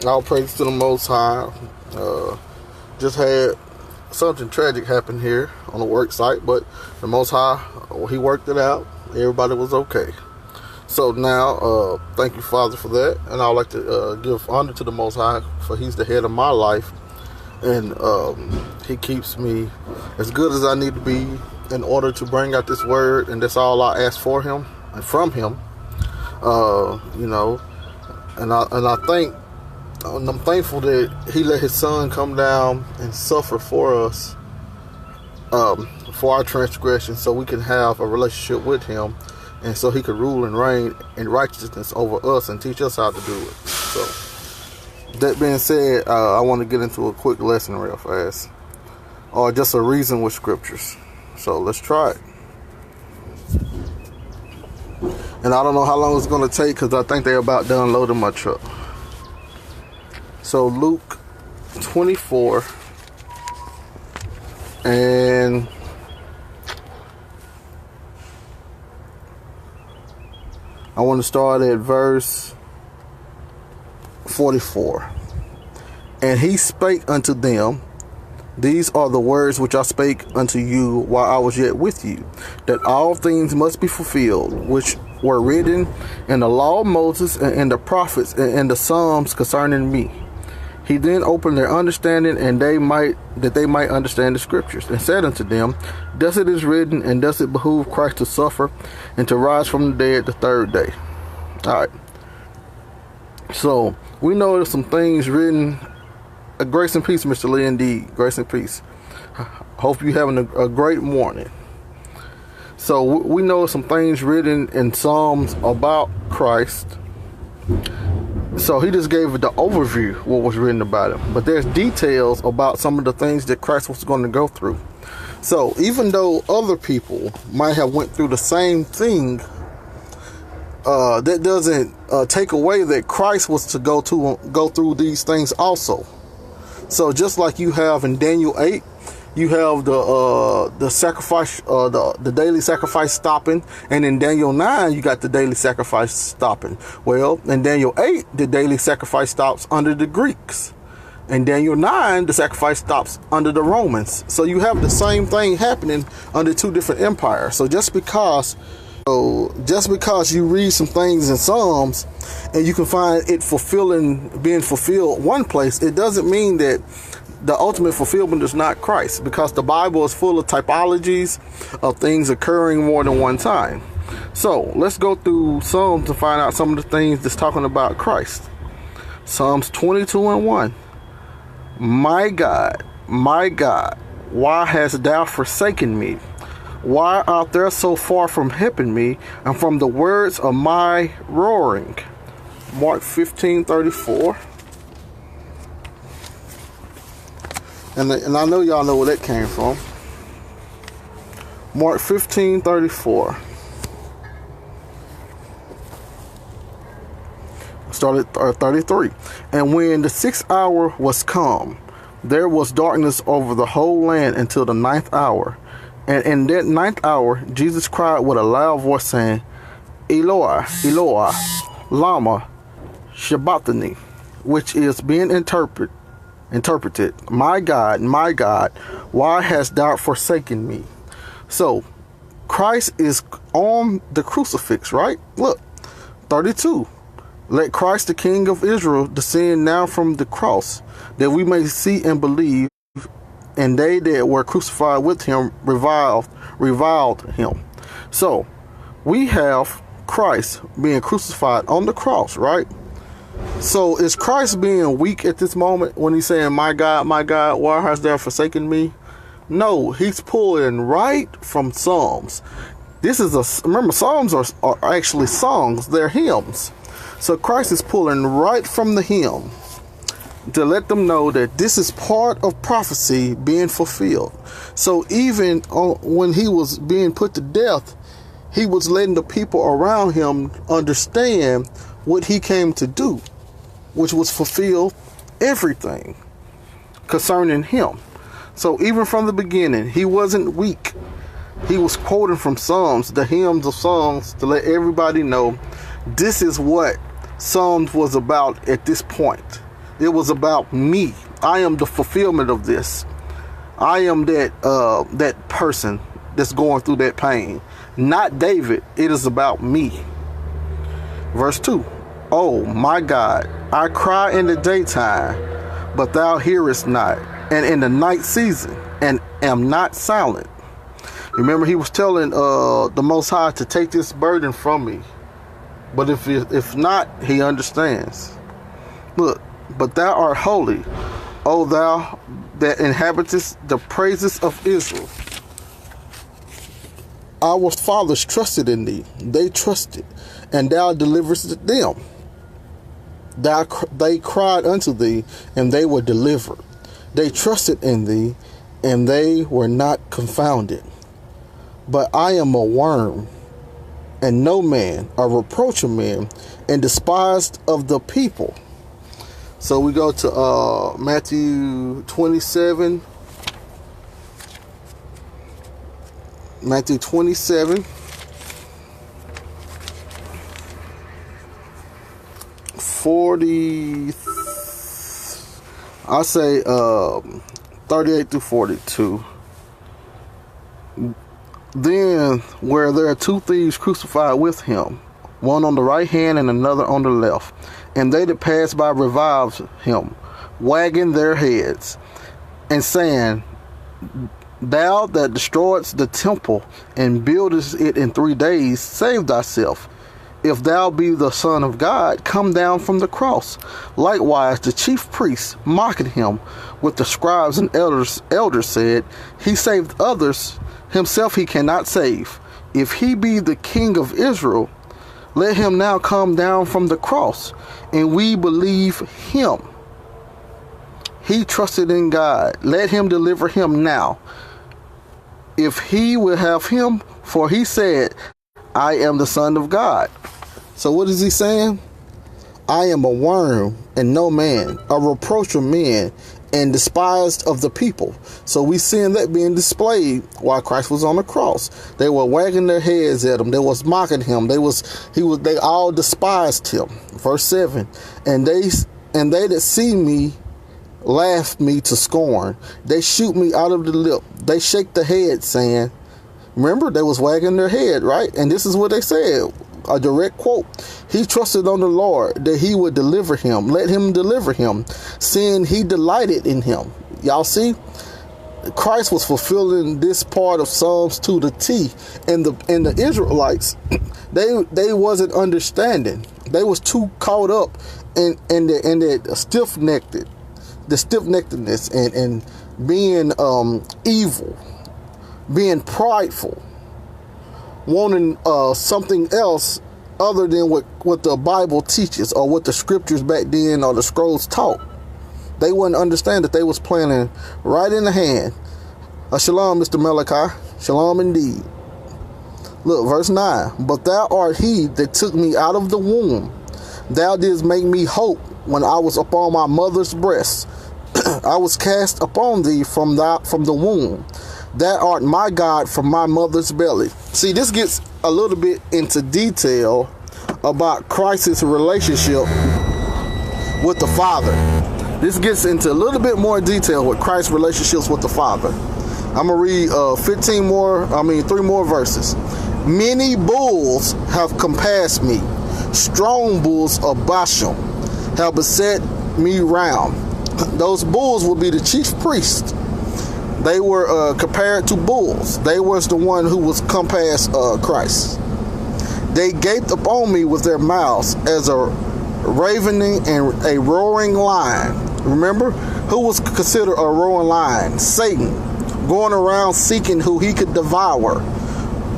All praise to the Most High. Just had something tragic happen here on the work site, but the Most High, He worked it out. Everybody was okay. So now, thank you, Father, for that. And I would like to give honor to the Most High, for He's the head of my life. And He keeps me as good as I need to be in order to bring out this word. And that's all I ask for Him and from Him. And I'm thankful that He let His Son come down and suffer for us, for our transgression, so we can have a relationship with Him, and so He could rule and reign in righteousness over us and teach us how to do it. So, that being said, I want to get into a quick lesson real fast, or just a reason with scriptures. So let's try it. And I don't know how long it's going to take, because I think they're about done loading my truck. So Luke 24, and I want to start at verse 44. And He spake unto them, These are the words which I spake unto you while I was yet with you, that all things must be fulfilled, which were written in the law of Moses and in the prophets and in the Psalms concerning me. He then opened their understanding, and that they might understand the scriptures, and said unto them, Thus it is written, and thus it behooved Christ to suffer and to rise from the dead the third day. All right. So we know there's some things written. Grace and peace, Mr. Lee. Indeed, grace and peace. Hope you're having a great morning. So we know some things written in Psalms about Christ. So he just gave the overview what was written about him, but there's details about some of the things that Christ was going to go through. So even though other people might have went through the same thing, that doesn't take away that Christ was to go through these things also. So just like you have in Daniel 8, you have the sacrifice, the daily sacrifice stopping, and in Daniel 9 you got the daily sacrifice stopping. Well, in Daniel 8 the daily sacrifice stops under the Greeks. In Daniel 9 the sacrifice stops under the Romans. So you have the same thing happening under two different empires. So just because you read some things in Psalms and you can find it being fulfilled one place, it doesn't mean that the ultimate fulfillment is not Christ, because the Bible is full of typologies of things occurring more than one time. So let's go through Psalms to find out some of the things that's talking about Christ. Psalms 22:1. My God, why hast thou forsaken me? Why art thou so far from helping me, and from the words of my roaring? Mark 15:34. And I know y'all know where that came from. Mark 15:34. Started 33. And when the 6th hour was come, there was darkness over the whole land until the 9th hour. And in that 9th hour, Jesus cried with a loud voice, saying, Eloi, Eloi, lama sabachthani, which is being interpreted, my God, why hast thou forsaken me? So Christ is on the crucifix, right? Look, 32. Let Christ, the King of Israel, descend now from the cross, that we may see and believe. And they that were crucified with him reviled him. So we have Christ being crucified on the cross, right? So is Christ being weak at this moment when he's saying, my God, why hast thou forsaken me? No, he's pulling right from Psalms. Remember, Psalms are actually songs, they're hymns. So Christ is pulling right from the hymn to let them know that this is part of prophecy being fulfilled. So even when he was being put to death, he was letting the people around him understand what he came to do, which was fulfill everything concerning him. So even from the beginning, he wasn't weak. He was quoting from Psalms, the hymns of Psalms, to let everybody know this is what Psalms was about at this point. It was about me. I am the fulfillment of this. I am that person that's going through that pain. Not David. It is about me. Verse 2. Oh my God, I cry in the daytime, but thou hearest not, and in the night season, and am not silent. Remember, he was telling the Most High to take this burden from me. But if not, he understands. Look, but thou art holy, O thou that inhabitest the praises of Israel. Our fathers trusted in thee. They trusted, and thou deliverest them. They cried unto thee, and they were delivered. They trusted in thee, and they were not confounded. But I am a worm, and no man, a reproach of men, and despised of the people. So we go to Matthew 27. Matthew 27. 40. I'll say 38 through 42. Then where there are two thieves crucified with him, one on the right hand and another on the left, and they that passed by revived him, wagging their heads, and saying, Thou that destroyedst the temple and buildest it in 3 days, save thyself. If thou be the Son of God, come down from the cross. Likewise the chief priests, mocking him with the scribes and elders said, He saved others, himself he cannot save. If he be the King of Israel, let him now come down from the cross, and we believe him. He trusted in God. Let him deliver him now, if he will have him, for he said, I am the Son of God. So what is he saying? I am a worm and no man, a reproach of men, and despised of the people. So we seeing that being displayed while Christ was on the cross. They were wagging their heads at him. They was mocking him. They all despised him. Verse 7. And they that see me laugh me to scorn. They shoot me out of the lip. They shake the head, saying, remember, they was wagging their head, right? And this is what they said, a direct quote. He trusted on the Lord that he would deliver him. Let him deliver him, seeing he delighted in him. Y'all see? Christ was fulfilling this part of Psalms to the T. And the Israelites, they wasn't understanding. They was too caught up in the stiff-neckedness and being evil, being prideful, wanting something else other than what the Bible teaches or what the scriptures back then or the scrolls taught. They wouldn't understand that they was planning right in the hand. Shalom, Mr. Malachi. Shalom indeed. Look, verse 9. But thou art he that took me out of the womb. Thou didst make me hope when I was upon my mother's breast. I was cast upon thee from the womb. Thou art my God from my mother's belly. See, this gets a little bit into detail about Christ's relationship with the Father. This gets into a little bit more detail with Christ's relationships with the Father. I'm going to read 3 more verses. Many bulls have compassed me. Strong bulls of Bashan have beset me round. Those bulls will be the chief priests. They were compared to bulls. They was the one who was compassed Christ. They gaped upon me with their mouths as a ravening and a roaring lion. Remember, who was considered a roaring lion? Satan, going around seeking who he could devour.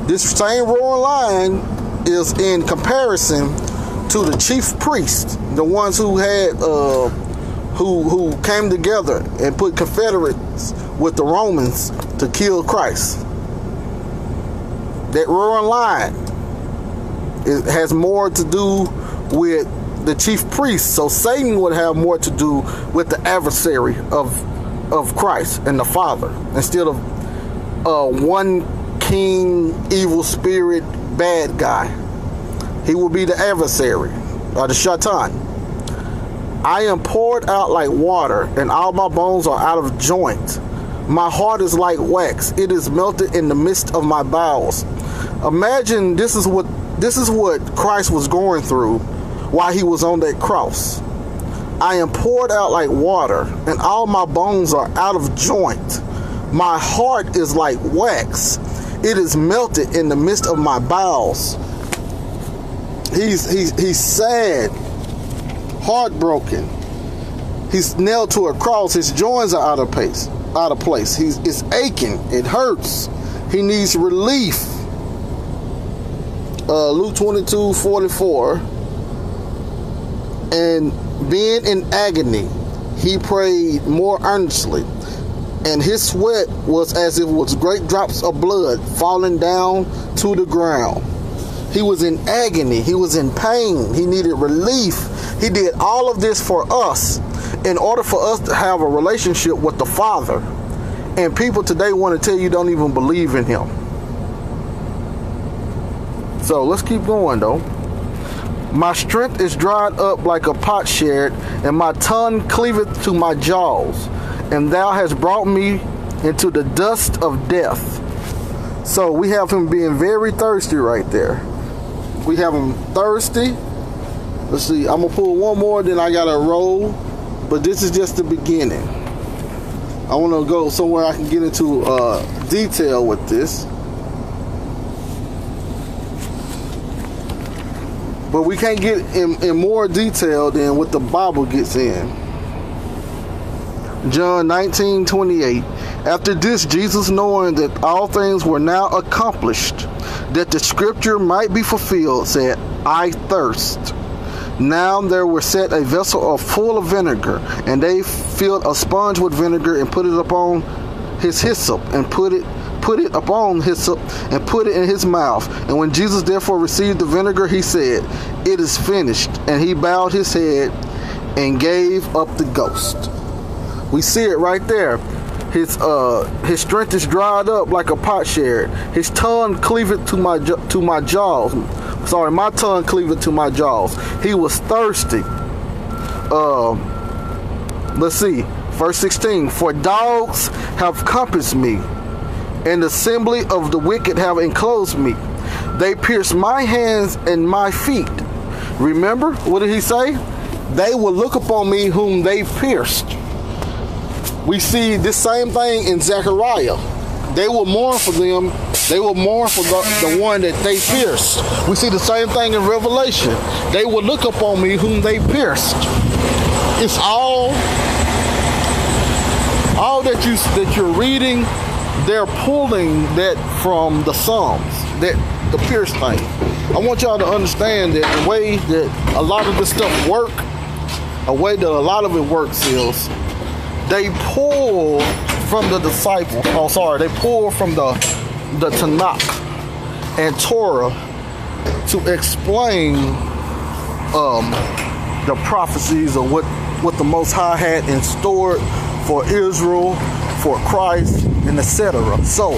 This same roaring lion is in comparison to the chief priests, the ones who had who came together and put confederates with the Romans to kill Christ. That roaring lion, it has more to do with the chief priest. So Satan would have more to do with the adversary of Christ and the Father, instead of one king, evil spirit, bad guy. He will be the adversary, or the Shaitan. I am poured out like water, and all my bones are out of joint. My heart is like wax. It is melted in the midst of my bowels. Imagine this is what Christ was going through while he was on that cross. I am poured out like water, and all my bones are out of joint. My heart is like wax. It is melted in the midst of my bowels. He's sad, heartbroken. He's nailed to a cross. His joints are out of place. It's aching. It hurts. He needs relief. Luke 22:44. And being in agony, he prayed more earnestly, and his sweat was as if it was great drops of blood falling down to the ground. He was in agony. He was in pain. He needed relief. He did all of this for us in order for us to have a relationship with the Father. And people today want to tell you don't even believe in him. So let's keep going though. My strength is dried up like a potsherd, and my tongue cleaveth to my jaws. And thou hast brought me into the dust of death. So we have him being very thirsty right there. We have him thirsty. Let's see, I'm going to pull one more, then I got to roll. But this is just the beginning. I want to go somewhere I can get into detail with this. But we can't get in more detail than what the Bible gets in. John 19:28. After this, Jesus, knowing that all things were now accomplished, that the scripture might be fulfilled, said, I thirst. Now there was set a vessel full of vinegar, and they filled a sponge with vinegar and put it upon his hyssop, and put it upon hyssop, and put it in his mouth. And when Jesus therefore received the vinegar, he said, it is finished. And he bowed his head and gave up the ghost. We see it right there. His strength is dried up like a potsherd. His tongue cleaveth to my jaws. Sorry, my tongue cleaveth to my jaws. He was thirsty. Let's see, verse 16. For dogs have compassed me, and the assembly of the wicked have enclosed me. They pierced my hands and my feet. Remember, what did he say? They will look upon me whom they pierced. We see this same thing in Zechariah. They will mourn for them. They will mourn for the one that they pierced. We see the same thing in Revelation. They will look upon me whom they pierced. It's all that you're reading. They're pulling that from the Psalms, that the pierce thing. I want y'all to understand that the way that a lot of this stuff works is they pull from the disciples. They pull from the Tanakh and Torah to explain the prophecies of what the Most High had in store for Israel, for Christ, and etc. So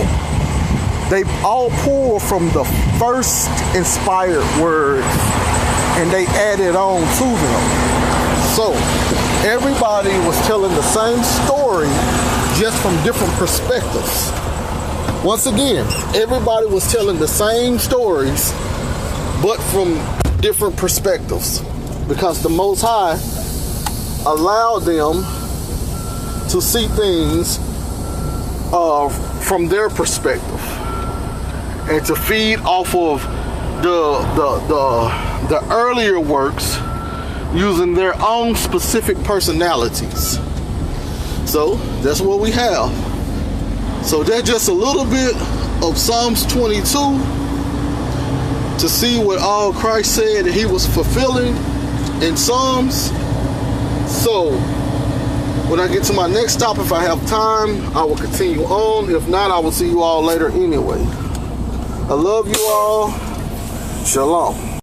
they all pull from the first inspired words and they added on to them. So everybody was telling the same story, just from different perspectives. Once again, everybody was telling the same stories, but from different perspectives, because the Most High allowed them to see things from their perspective, and to feed off of the earlier works using their own specific personalities. So that's what we have. So that's just a little bit of Psalms 22 to see what all Christ said that he was fulfilling in Psalms. So when I get to my next stop, if I have time, I will continue on. If not, I will see you all later anyway. I love you all. Shalom.